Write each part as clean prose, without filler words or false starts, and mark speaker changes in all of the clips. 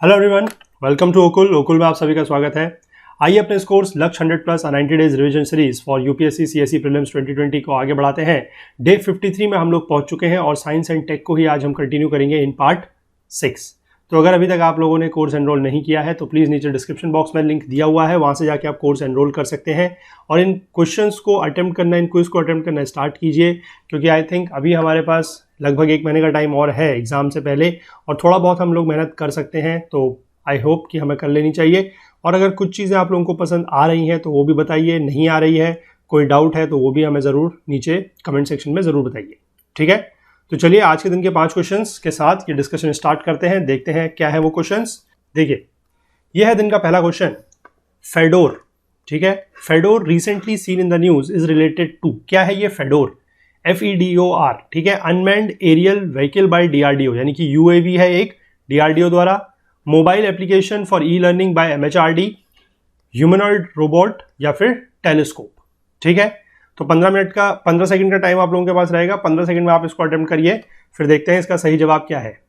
Speaker 1: Hello everyone, welcome to ओकुल में आप सभी का स्वागत है। आइए अपने इस कोर्स लक्ष्य 100 plus 90 days revision series for UPSC CSE prelims 2020 को आगे बढ़ाते हैं। डे 53 में हम लोग पहुंच चुके हैं और साइंस एंड टेक को ही आज हम कंटिन्यू करेंगे इन पार्ट 6। तो अगर अभी तक आप लोगों ने कोर्स एनरोल नहीं किया है तो प्लीज़ नीचे डिस्क्रिप्शन बॉक्स में लिंक दिया हुआ है, वहाँ से जाके आप कोर्स एनरोल कर सकते हैं और इन क्वेश्चंस को अटेम्प्ट करना, इन क्विज को अटेम्प्ट करना स्टार्ट कीजिए, क्योंकि आई थिंक अभी हमारे पास लगभग 1 महीने का टाइम और है एग्जाम से पहले और थोड़ा बहुत हम लोग मेहनत कर सकते हैं। तो आई होप कि हमें कर लेनी चाहिए। और अगर कुछ चीज़ें आप लोगों को पसंद आ रही हैं तो वो भी बताइए, नहीं आ रही है, कोई डाउट है तो वो भी हमें ज़रूर नीचे कमेंट सेक्शन में ज़रूर बताइए। ठीक है, तो चलिए आज के दिन के 5 क्वेश्चंस के साथ ये डिस्कशन स्टार्ट करते हैं। देखते हैं क्या है वो क्वेश्चंस। देखिए, यह है दिन का पहला क्वेश्चन, फेडोर। ठीक है, Fedor recently seen in the news is related to. क्या है ये फेडोर? FEDOR। ठीक है, unmanned aerial vehicle by DRDO, यानी कि UAV है एक DRDO द्वारा। Mobile application for e learning by MHRD, humanoid robot या फिर टेलीस्कोप। ठीक है, तो 15 सेकंड का टाइम आप लोगों के पास रहेगा। 15 सेकंड में आप इसको अटेम्प्ट करिए, फिर देखते हैं इसका सही जवाब क्या है।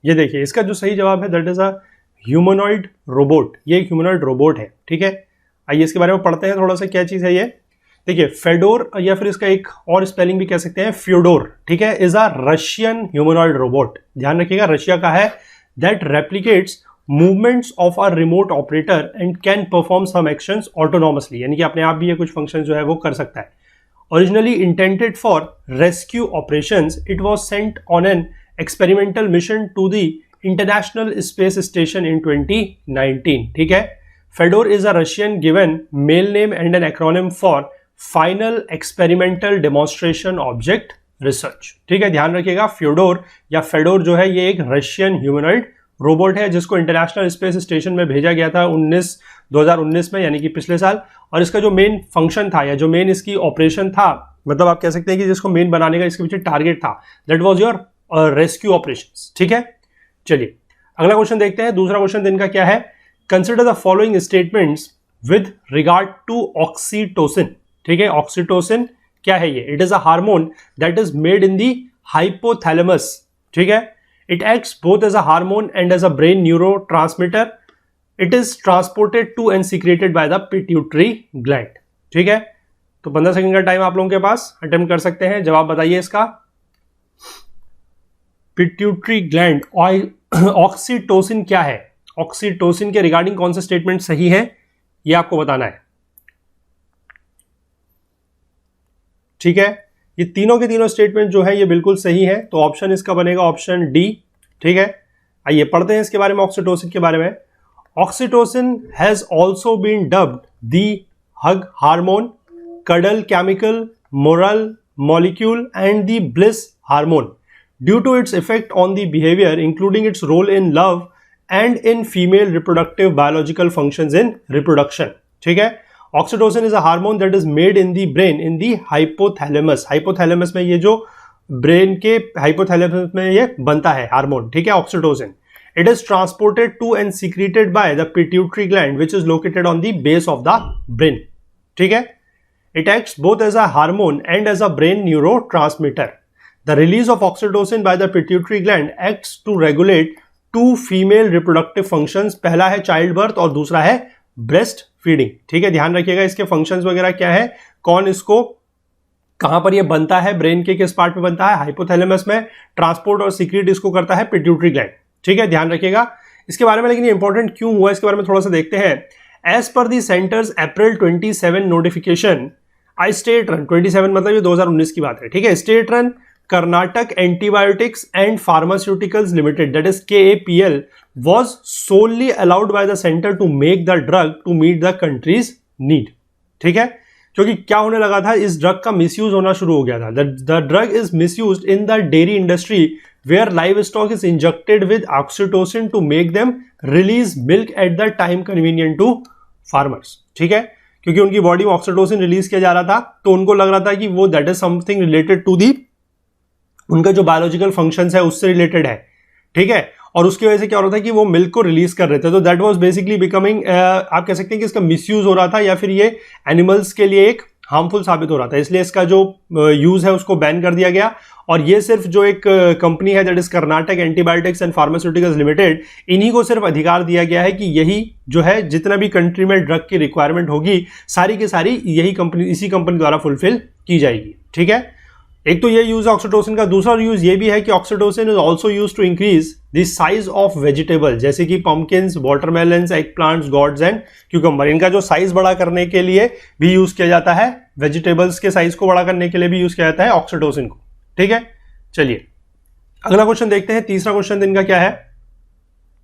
Speaker 1: ये देखिए, इसका जो सही जवाब है that is a humanoid robot. ये एक ह्यूमनॉइड रोबोट है। ठीक है, आइए इसके बारे में पढ़ते हैं थोड़ा सा, क्या चीज है ये। देखिए, फेडोर या फिर इसका एक और स्पेलिंग भी कह सकते हैं फ्योडोर। ठीक है, is a Russian humanoid robot. ध्यान रखिएगा, रशिया का है। That replicates movements of a remote operator and can perform some actions autonomously, यानी कि अपने आप भी ये कुछ फंक्शन जो है वो कर सकता है। Originally intended for rescue operations, it was sent on an experimental mission to the International Space Station in 2019। ठीक है, Fedor is a Russian given male name and an acronym for final experimental demonstration object research. ठीक है, ध्यान रखिएगा, Fyodor या Fedor जो है ये एक रशियन ह्यूमनॉइड रोबोट है जिसको इंटरनेशनल स्पेस स्टेशन में भेजा गया था 2019 में, यानी कि पिछले साल। और इसका जो मेन फंक्शन था या जो मेन इसकी ऑपरेशन था, मतलब आप कह सकते हैं कि जिसको मेन बनाने का इसके पीछे टारगेट था, that was your rescue operations. ठीक है, चलिए अगला क्वेश्चन देखते हैं। दूसरा क्वेश्चन दिन का क्या है, consider the following statements with regard to oxytocin. ठीक है, ऑक्सीटोसिन क्या है ये? It is a hormone that is made in the hypothalamus. ठीक है, it acts both as a hormone and as a brain neurotransmitter. It is transported to and secreted by the pituitary gland. ठीक है, तो 15 second का time आप लोगों के पास, attempt कर सकते हैं। जवाब बताइए इसका। पिट्यूटरी ग्लैंड, ऑक्सीटोसिन क्या है? ऑक्सीटोसिन के रिगार्डिंग कौन सा स्टेटमेंट सही है ये आपको बताना है। ठीक है, ये तीनों के तीनों स्टेटमेंट जो है ये बिल्कुल सही है, तो ऑप्शन इसका बनेगा ऑप्शन डी। ठीक है, आइए पढ़ते हैं इसके बारे में, ऑक्सीटोसिन के बारे में। Oxytocin has also been dubbed the hug hormone, cuddle chemical, moral molecule and the bliss hormone due to its effect on the behaviour including its role in love and in female reproductive biological functions in reproduction. ठीक है, oxytocin is a hormone that is made in the brain in the hypothalamus. Hypothalamus में ये जो brain के hypothalamus में ये बनता है हार्मोन। ठीक है, oxytocin. It is transported to and secreted by the pituitary gland which is located on the base of the brain. ठीक है, it acts both as a hormone and as a brain neurotransmitter. The release of oxytocin by the pituitary gland acts to regulate two female reproductive functions। पहला है child birth और दूसरा है breast feeding. ठीक है, ध्यान रखिएगा इसके फंक्शंस वगैरह क्या है, कौन इसको कहां पर ये बनता है, ब्रेन के किस पार्ट में बनता है, हाइपोथैलेमस में। ट्रांसपोर्ट और सीक्रेट इसको करता है पिट्यूटरी ग्लैंड। ठीक है, ध्यान रखिएगा इसके बारे में। लेकिन ये इंपॉर्टेंट क्यों हुआ इसके बारे में थोड़ा सा देखते हैं। एज पर दी सेंटर्स अप्रैल 27 नोटिफिकेशन, आई स्टेट रन 27 मतलब ये 2019 की बात है। ठीक है, state run Karnataka Antibiotics and Pharmaceuticals Limited, that is KAPL, was solely allowed by the center to make the drug to meet the country's need। ठीक है, क्योंकि क्या होने लगा था, इस ड्रग का मिसयूज होना शुरू हो गया था। The drug is misused in the dairy industry where livestock is injected with oxytocin to make them release milk at the time convenient to farmers। ठीक है, क्योंकि उनकी बॉडी में ऑक्सीटोसिन रिलीज किया जा रहा था तो उनको लग रहा था कि वो that is something related to the, उनका जो बायोलॉजिकल फंक्शंस है उससे रिलेटेड है। ठीक है, और उसकी वजह से क्या हो रहा था कि वो मिल्क को रिलीज कर रहे थे, तो दैट वाज बेसिकली बिकमिंग, आप कह सकते हैं कि इसका मिसयूज हो रहा था या फिर ये एनिमल्स के लिए एक हार्मफुल साबित हो रहा था, इसलिए इसका जो यूज है उसको बैन कर दिया गया। और ये सिर्फ जो एक कंपनी है that is Karnataka antibiotics and pharmaceuticals limited, इन्हीं को सिर्फ अधिकार दिया गया है कि यही जो है जितना भी कंट्री में ड्रग की रिक्वायरमेंट होगी सारी की सारी यही कंपनी, इसी कंपनी द्वारा फुलफिल की जाएगी। ठीक है, एक तो ये यूज है ऑक्सीटोसिन का। दूसरा यूज ये भी है कि oxytocin is also use to increase the size of vegetable, जैसे कि pumpkins, watermelons, egg plants, gourds and cucumber, इनका जो साइज बड़ा करने के लिए भी यूज किया जाता है, वेजिटेबल्स के साइज को बड़ा करने के लिए भी यूज किया जाता है ऑक्सीटोसिन को। ठीक है, चलिए अगला क्वेश्चन देखते हैं। तीसरा क्वेश्चन इनका क्या है,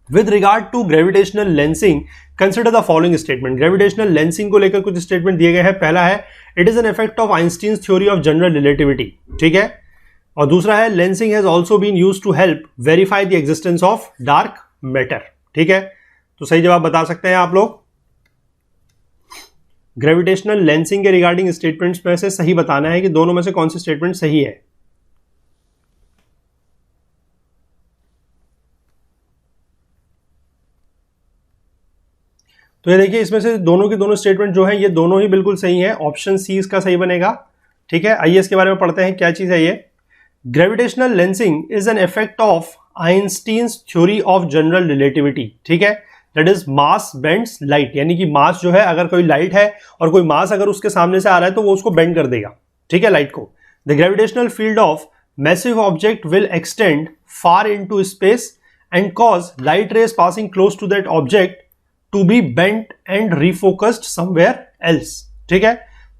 Speaker 1: with regard to gravitational lensing consider the following statement. Gravitational lensing को लेकर कुछ स्टेटमेंट दिए गए हैं। पहला है it is an effect of Einstein's theory of general relativity. ठीक है, और दूसरा है lensing has also been used to help verify the existence of dark matter. ठीक है, तो सही जवाब बता सकते हैं आप लोग। ग्रेविटेशनल लेंसिंग के रिगार्डिंग स्टेटमेंट्स में से सही बताना है कि दोनों में से कौन सी स्टेटमेंट सही है। तो ये देखिए, इसमें से दोनों की दोनों स्टेटमेंट जो है ये दोनों ही बिल्कुल सही है। ऑप्शन सी इसका सही बनेगा। ठीक है, आइए इसके बारे में पढ़ते हैं, क्या चीज है ये। Gravitational lensing is an effect of Einstein's theory of general relativity. ठीक है, that is mass bends light, यानी कि मास जो है, अगर कोई लाइट है और कोई मास अगर उसके सामने से आ रहा है तो वो उसको बेंड कर देगा। ठीक है, लाइट को। The gravitational field of massive object will extend far into space and cause light rays passing close to that object to be bent and refocused somewhere else. ठीक है,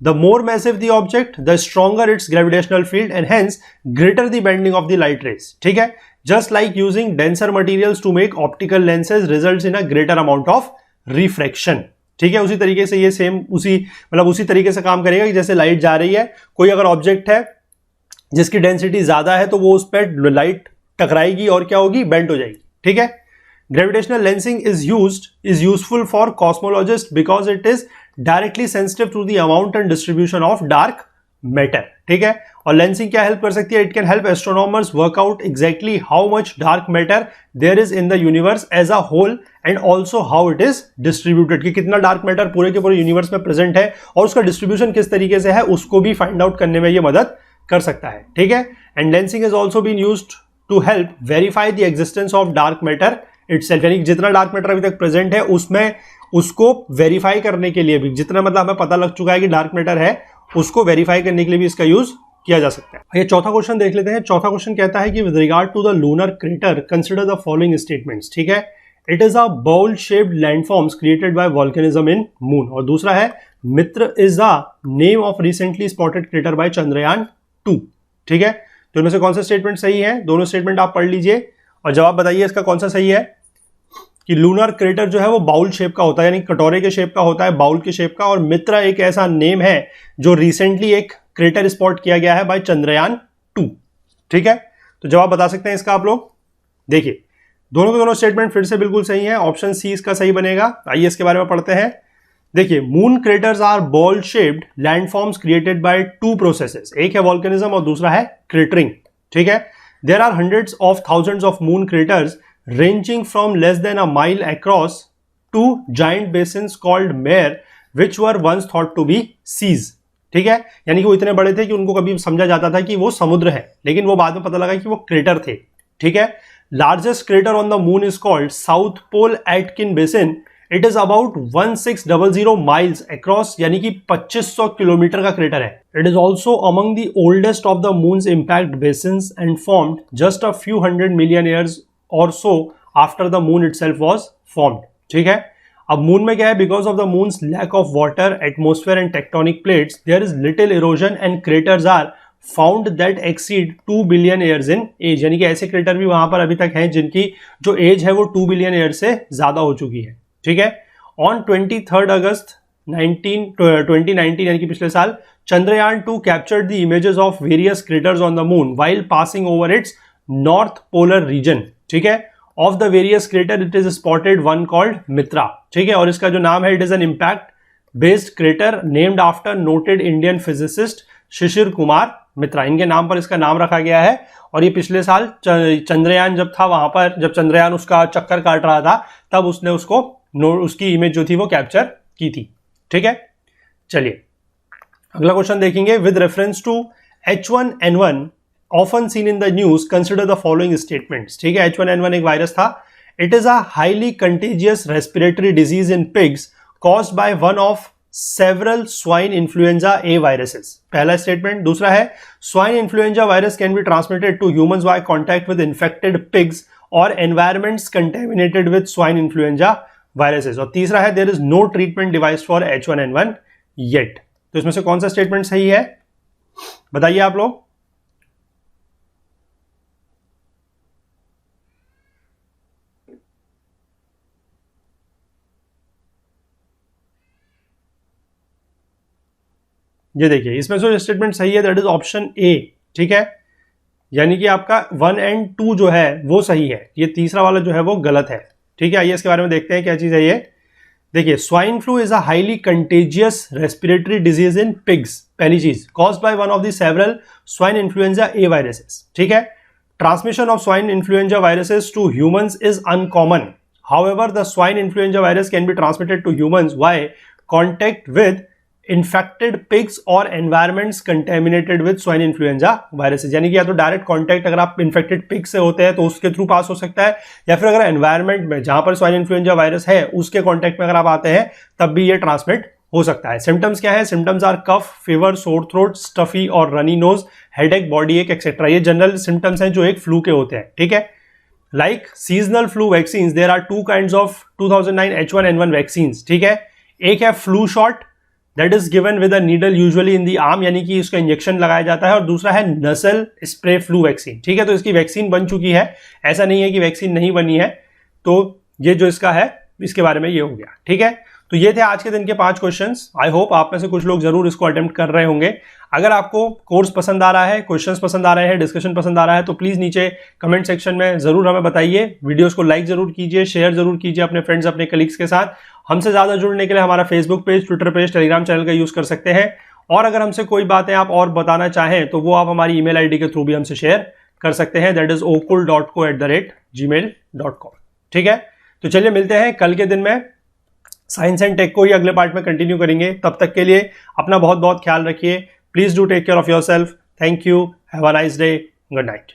Speaker 1: the more massive the object, the stronger its gravitational field and hence greater the bending of the light rays. ठीक है, just like using denser materials to make optical lenses results in a greater amount of refraction. ठीक है, उसी तरीके से ये same उसी तरीके से काम करेगा कि जैसे लाइट जा रही है, कोई अगर ऑब्जेक्ट है जिसकी डेंसिटी ज्यादा है तो वो उस पर लाइट टकराएगी और क्या होगी, बेंड हो जाएगी। ठीक है, gravitational lensing is useful for cosmologists because it is directly sensitive to the amount and distribution of dark matter. ठीक है, और लेंसिंग क्या हेल्प कर सकती है, it can help astronomers work out exactly how much dark matter there is in the universe as a whole and also how it is distributed, कि कितना dark matter पूरे के पूरे यूनिवर्स में प्रेजेंट है और उसका डिस्ट्रीब्यूशन किस तरीके से है उसको भी फाइंड आउट करने में ये मदद कर सकता है। ठीक है, and lensing is also been used to help verify the existence of dark matter itself, यानी जितना डार्क मैटर अभी तक प्रेजेंट है उसमें उसको वेरीफाई करने के लिए भी, जितना मतलब हमें पता लग चुका है कि डार्क मैटर है, उसको वेरीफाई करने के लिए भी इसका यूज किया जा सकता है। ये चौथा क्वेश्चन देख लेते हैं। चौथा क्वेश्चन कहता है कि with regard to the lunar crater consider the following statements. ठीक है, it is a bowl shaped landforms created by volcanism in moon, और दूसरा है Mitra is the name of recently spotted crater by Chandrayaan 2। ठीक है, तो इनमें से कौन सा स्टेटमेंट सही है, दोनों स्टेटमेंट आप पढ़ लीजिए और जवाब बताइए इसका कौन सा सही है। कि लूनर क्रेटर जो है वो बाउल शेप का होता है, यानी कटोरे के शेप का होता है, बाउल के शेप का, और मित्रा एक ऐसा नेम है जो रिसेंटली एक क्रेटर स्पॉट किया गया है बाय चंद्रयान 2। ठीक है, तो जवाब बता सकते हैं इसका आप लोग। देखिए, दोनों के दोनों स्टेटमेंट फिर से बिल्कुल सही है, ऑप्शन सी इसका सही बनेगा। आइए इसके बारे में पढ़ते हैं। देखिए, moon craters are bowl shaped landforms created by two processes, एक है वोल्केनिज्म और दूसरा है क्रेटरिंग। ठीक है, there are hundreds of thousands of moon craters ranging from less than a mile across to giant basins called mare which were once thought to be seas. ठीक है, यानी कि वो इतने बड़े थे कि उनको कभी समझा जाता था कि वो समुद्र है, लेकिन वो बाद में पता लगा कि वो क्रेटर थे। ठीक है, largest crater on the moon is called south pole Aitken basin. It is about 1600 miles across, यानी कि 2500 किलोमीटर का क्रेटर है। It is also among the oldest of the moon's impact basins and formed just a few 100 million years or so after the moon itself was formed. ठीक है, अब moon में क्या है, because of the moon's lack of water, atmosphere and tectonic plates there is little erosion and craters are found that exceed 2 billion years in age, यानी कि ऐसे crater भी वहां पर अभी तक हैं जिनकी जो एज है वो 2 बिलियन ईयर से ज्यादा हो चुकी है। ठीक है, ऑन 23 अगस्त 2019 यानी कि पिछले साल, Chandrayaan 2 captured the images of various craters on the moon while passing over its north polar region. ठीक है, of the various crater it is spotted one called Mitra. ठीक है, और इसका जो नाम है, it is an impact based crater named after noted Indian physicist Shishir Kumar Mitra, इनके नाम पर इसका नाम रखा गया है। और ये पिछले साल चंद्रयान जब था वहां पर, जब चंद्रयान उसका चक्कर काट रहा था, तब उसने उसकी इमेज जो थी वो कैप्चर की थी। ठीक है, चलिए अगला क्वेश्चन देखेंगे। With reference to H1N1 often seen in the news consider the following statements. ठीक है, H1N1 एक वायरस था। It is a highly contagious respiratory disease in pigs caused by one of several swine influenza A viruses, पहला स्टेटमेंट। दूसरा है swine influenza virus can be transmitted to humans by contact with infected pigs or environments contaminated with swine influenza viruses. और तीसरा है there is no treatment device for H1N1 yet. तो इसमें से कौन सा स्टेटमेंट सही है, बताइए आप लोग। ये देखिए, इसमें जो स्टेटमेंट सही है दैट इज ऑप्शन ए। ठीक है, यानी कि आपका 1 और 2 जो है वो सही है, ये तीसरा वाला जो है वो गलत है। ठीक है, आइए इसके बारे में देखते हैं क्या चीज है ये। देखिए, swine flu is a highly contagious respiratory disease in pigs, पहली चीज, caused by one of the several swine influenza A viruses. ठीक है, transmission of swine influenza viruses to humans is uncommon, however the swine influenza virus can be transmitted to humans by contact with infected pigs or environments contaminated with swine influenza viruses. यानी कि या तो direct contact अगर आप infected pig से होते हैं तो उसके थ्रू पास हो सकता है, या फिर अगर एनवायरमेंट में जहां पर स्वाइन इन्फ्लुएंजा वायरस है उसके कांटेक्ट में अगर आप आते हैं तब भी ये ट्रांसमिट हो सकता है। सिम्टम्स क्या है? Symptoms are cough, fever, sore throat, stuffy और runny nose, headache, body ache etcetera. ये जनरल सिम्टम्स हैं जो एक फ्लू के होते हैं। ठीक है, like seasonal flu vaccine there are 2 kinds of 2009 H1N1 vaccine. ठीक है, एक है flu shot that is given with a needle usually in the arm, यानी कि इसका इंजेक्शन लगाया जाता है, और दूसरा है नसल स्प्रे फ्लू वैक्सीन। ठीक है, तो इसकी वैक्सीन बन चुकी है, ऐसा नहीं है कि वैक्सीन नहीं बनी है। तो ये जो इसका है इसके बारे में ये हो गया। ठीक है, तो ये थे आज के दिन के 5 क्वेश्चंस। आई होप आप में से कुछ लोग जरूर इसको अटेम्प्ट कर रहे होंगे। अगर आपको कोर्स पसंद आ रहा है, क्वेश्चंस पसंद आ रहे हैं, डिस्कशन पसंद आ रहा है, तो प्लीज नीचे कमेंट सेक्शन में जरूर हमें बताइए। वीडियोस को लाइक जरूर कीजिए, शेयर जरूर कीजिए अपने फ्रेंड्स, अपने कलीग्स के साथ। हमसे ज्यादा जुड़ने के लिए हमारा Facebook page, Twitter page, Telegram channel का यूज कर सकते हैं। और अगर हमसे कोई बातें आप और बताना चाहें तो वो आप हमारी ईमेल आईडी के थ्रू भी हमसे शेयर कर सकते हैं, दैट इज okul.co@gmail.com। ठीक है, तो चलिए मिलते हैं कल के दिन में। साइंस एंड टेक को ही अगले पार्ट में कंटिन्यू करेंगे। तब तक के लिए अपना बहुत बहुत ख्याल रखिए। Please do take care of yourself. Thank you, have a nice day, good night.